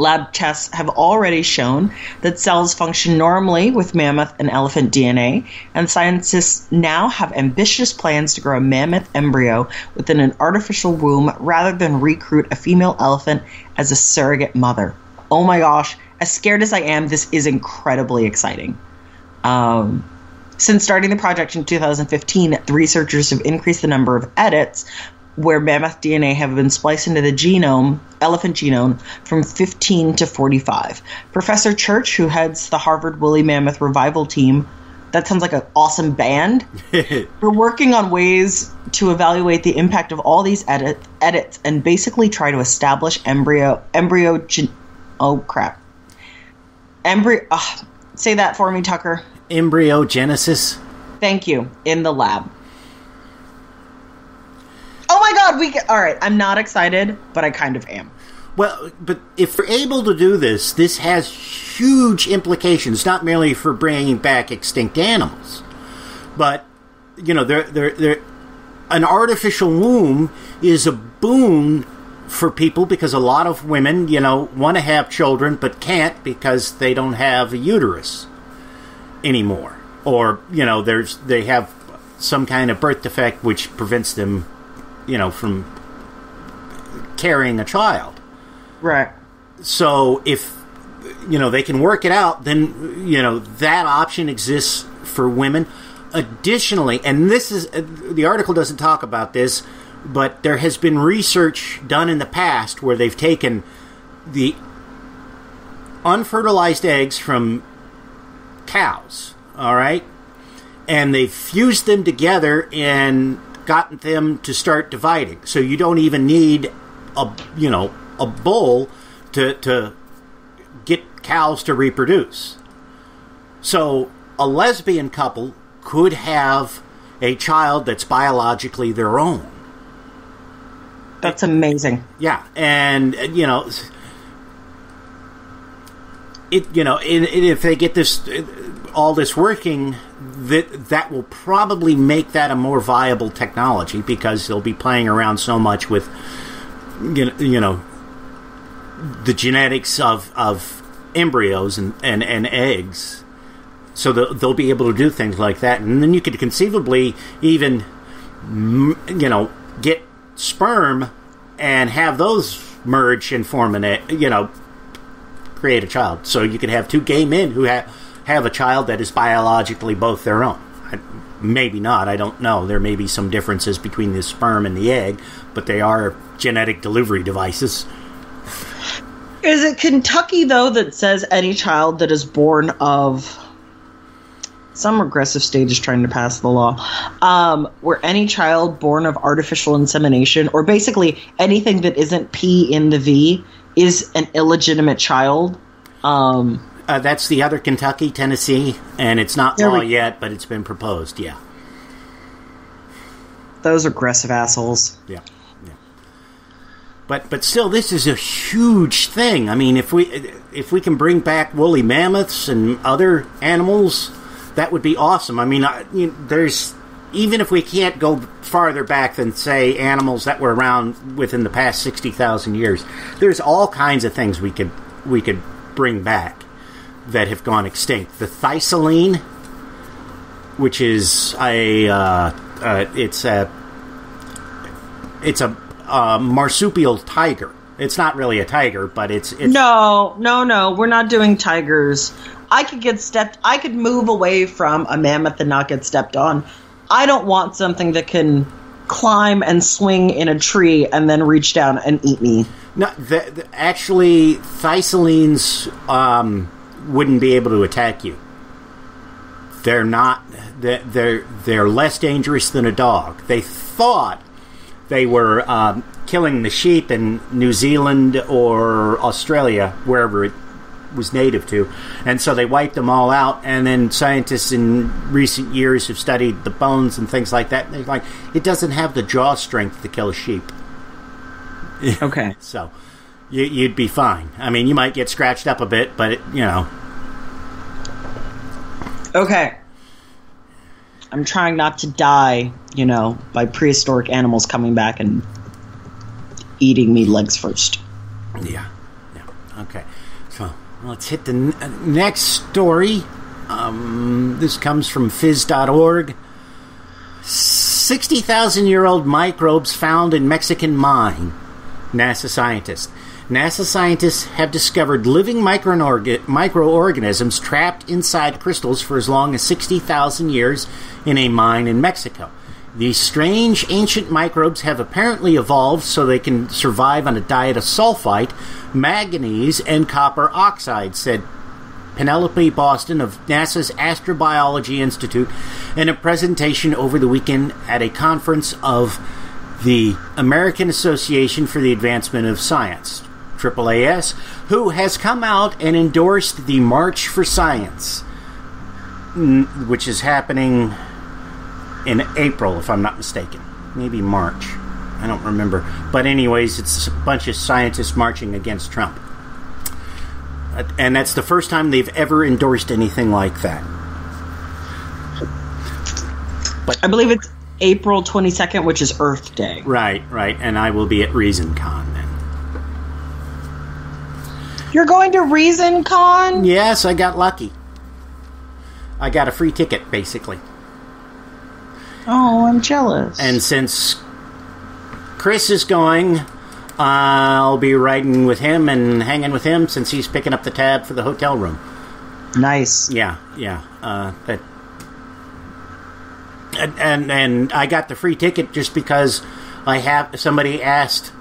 Lab tests have already shown that cells function normally with mammoth and elephant DNA, and scientists now have ambitious plans to grow a mammoth embryo within an artificial womb rather than recruit a female elephant as a surrogate mother. Oh my gosh, as scared as I am, this is incredibly exciting. Since starting the project in 2015, the researchers have increased the number of edits where mammoth DNA have been spliced into the elephant genome, from 15 to 45. Professor Church, who heads the Harvard Woolly Mammoth Revival Team, that sounds like an awesome band. We're working on ways to evaluate the impact of all these edits and basically try to establish say that for me, Tucker. Embryogenesis. Thank you. In the lab. Oh my God! All right. I'm not excited, but I kind of am. Well, but if we're able to do this, this has huge implications, not merely for bringing back extinct animals, but an artificial womb is a boon for people because a lot of women, want to have children but can't because they don't have a uterus anymore, or they have some kind of birth defect which prevents them from carrying a child. Right. So if they can work it out, then that option exists for women. Additionally, and this is the article doesn't talk about this, but there has been research done in the past where they've taken the unfertilized eggs from cows, all right, and they've fused them together and gotten them to start dividing. So you don't even need a bull to get cows to reproduce. So a lesbian couple could have a child that's biologically their own. That's amazing. Yeah, and if they get all this working, that will probably make that a more viable technology because they'll be playing around so much with the genetics of embryos and eggs, so they'll be able to do things like that, and then you could conceivably even get sperm and have those merge and form create a child. So you could have two gay men who have a child that is biologically both their own. Maybe not, I don't know. There may be some differences between the sperm and the egg, but they are genetic delivery devices. Is it Kentucky, though, that says any child that is born of... Some regressive state is trying to pass the law, where any child born of artificial insemination, or basically anything that isn't P in the V, is an illegitimate child? That's the other Kentucky, Tennessee, and it's not law yet, but it's been proposed, yeah. Those aggressive assholes. Yeah. But still, this is a huge thing. I mean, if we can bring back woolly mammoths and other animals, that would be awesome. I mean, there's, even if we can't go farther back than, say, animals that were around within the past 60,000 years, there's all kinds of things we could bring back that have gone extinct. The Thysaline, which is it's a marsupial tiger. It's not really a tiger, but it's No, we're not doing tigers. I could move away from a mammoth and not get stepped on. I don't want something that can climb and swing in a tree and then reach down and eat me. No, actually, Thysalines wouldn't be able to attack you. They're not. They're less dangerous than a dog. They thought they were killing the sheep in New Zealand or Australia, wherever it was native to, and so they wiped them all out, and then scientists in recent years have studied the bones and things like that, and they're like, it doesn't have the jaw strength to kill a sheep. Okay. So you'd be fine. I mean, you might get scratched up a bit, but Okay. I'm trying not to die, by prehistoric animals coming back and eating me legs first. Yeah. Okay, so let's hit the next story. This comes from phys.org. 60,000-year-old microbes found in Mexican mine. NASA scientists. NASA scientists have discovered living microorganisms trapped inside crystals for as long as 60,000 years in a mine in Mexico. These strange ancient microbes have apparently evolved so they can survive on a diet of sulfite, manganese, and copper oxide, said Penelope Boston of NASA's Astrobiology Institute in a presentation over the weekend at a conference of the American Association for the Advancement of Science, AAAS, who has come out and endorsed the March for Science, which is happening in April, if I'm not mistaken. Maybe March. I don't remember. But anyways, it's a bunch of scientists marching against Trump. And that's the first time they've ever endorsed anything like that. But I believe it's April 22nd, which is Earth Day. Right. And I will be at ReasonCon then. You're going to ReasonCon? Yes, I got lucky. I got a free ticket, basically. Oh, I'm jealous. And since Chris is going, I'll be riding with him and hanging with him since he's picking up the tab for the hotel room. Nice. Yeah. And I got the free ticket just because somebody asked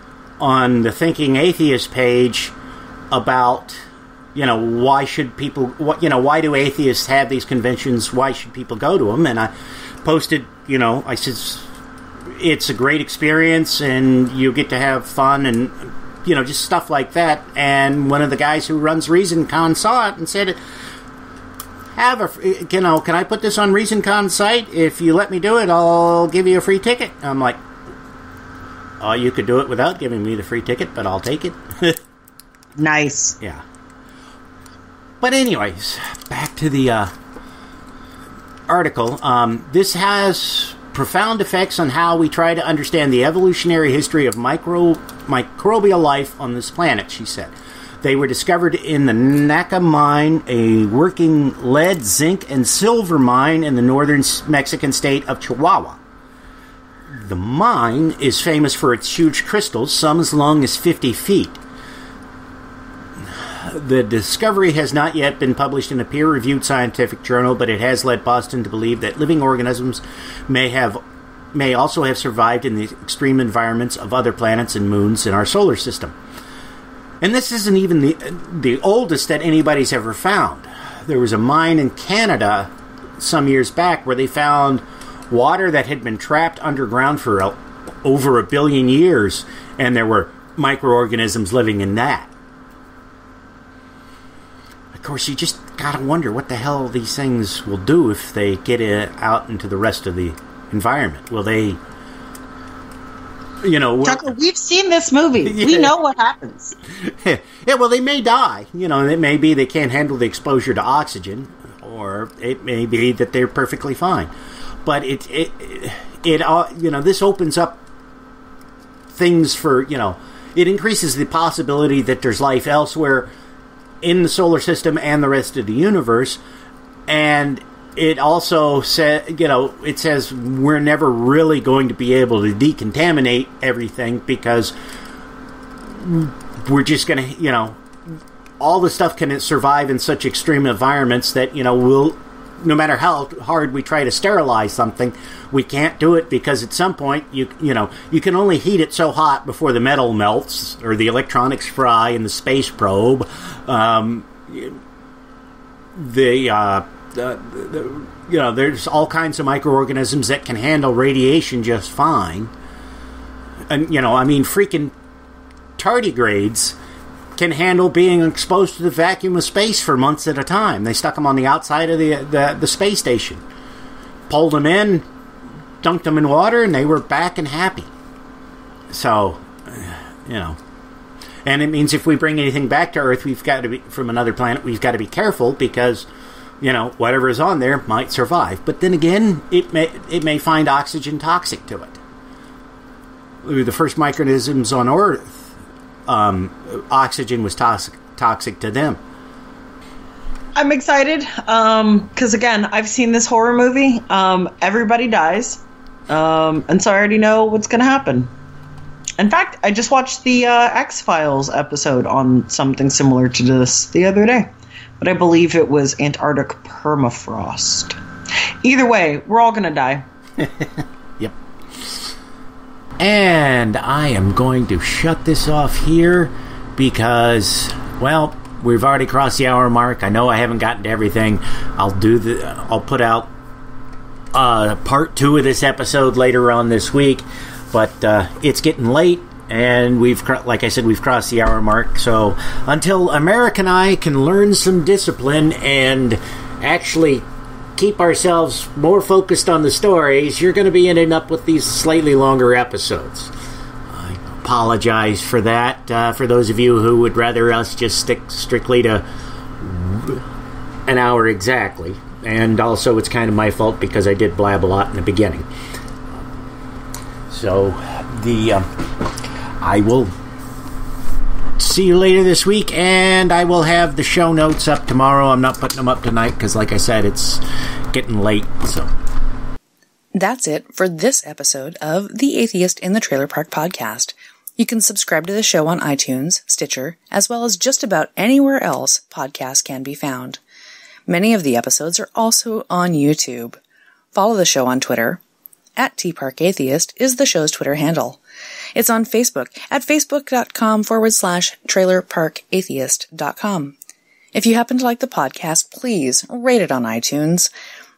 on the Thinking Atheist page about, why should people, why do atheists have these conventions? Why should people go to them? And I posted, I said, it's a great experience and you get to have fun and, just stuff like that. And one of the guys who runs ReasonCon saw it and said, can I put this on ReasonCon site? If you let me do it, I'll give you a free ticket. I'm like, oh, you could do it without giving me the free ticket, but I'll take it. Nice. Yeah. But anyways, back to the article. This has profound effects on how we try to understand the evolutionary history of microbial life on this planet, she said. They were discovered in the Naca mine, a working lead, zinc, and silver mine in the northern Mexican state of Chihuahua. The mine is famous for its huge crystals, some as long as 50 feet. The discovery has not yet been published in a peer-reviewed scientific journal, but it has led Boston to believe that living organisms may also have survived in the extreme environments of other planets and moons in our solar system. And this isn't even the oldest that anybody's ever found. There was a mine in Canada some years back where they found water that had been trapped underground for over 1 billion years, and there were microorganisms living in that. Of course, you just gotta wonder what the hell these things will do if they get out into the rest of the environment. Will they, Tucker, we've seen this movie. Yeah. We know what happens. Yeah, well, they may die. It may be they can't handle the exposure to oxygen, or it may be that they're perfectly fine. But this opens up things for, it increases the possibility that there's life elsewhere in the solar system and the rest of the universe. And it also it says we're never really going to be able to decontaminate everything because we're just going to, all the stuff can survive in such extreme environments that, no matter how hard we try to sterilize something, we can't do it because at some point you can only heat it so hot before the metal melts or the electronics fry in the space probe. There's all kinds of microorganisms that can handle radiation just fine. And freaking tardigrades can handle being exposed to the vacuum of space for months at a time. They stuck them on the outside of the space station, pulled them in, dunked them in water, and they were back and happy. So, and it means if we bring anything back to Earth, we've got to be from another planet. We've got to be careful because whatever is on there might survive. But then again, it may find oxygen toxic to it. The first microorganisms on Earth oxygen was toxic to them. I'm excited because, again, I've seen this horror movie. Everybody dies. And so I already know what's going to happen. In fact, I just watched the X-Files episode on something similar to this the other day. But I believe it was Antarctic permafrost. Either way, we're all going to die. Yep. And I am going to shut this off here because, well, we've already crossed the hour mark. I know I haven't gotten to everything. I'll put out part 2 of this episode later on this week. But it's getting late, and like I said, we've crossed the hour mark. So until America and I can learn some discipline and actually keep ourselves more focused on the stories, you're going to be ending up with these slightly longer episodes. I apologize for that, for those of you who would rather us just stick strictly to an hour exactly. And also, it's kind of my fault because I did blab a lot in the beginning. So, I will see you later this week, and I will have the show notes up tomorrow. I'm not putting them up tonight because, like I said, it's getting late. So, that's it for this episode of The Atheist in the Trailer Park Podcast. You can subscribe to the show on iTunes, Stitcher, as well as just about anywhere else podcasts can be found. Many of the episodes are also on YouTube. Follow the show on Twitter. @TParkAtheist is the show's Twitter handle. It's on Facebook at facebook.com/trailerparkatheist.com. If you happen to like the podcast, please rate it on iTunes.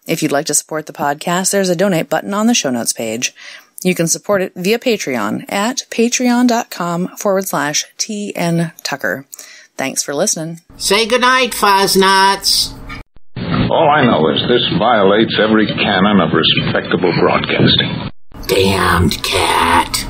If you'd like to support the podcast, there's a donate button on the show notes page. You can support it via Patreon at patreon.com/TNTucker. Thanks for listening. Say goodnight, Fuzz-Nuts. All I know is this violates every canon of respectable broadcasting. Damned cat.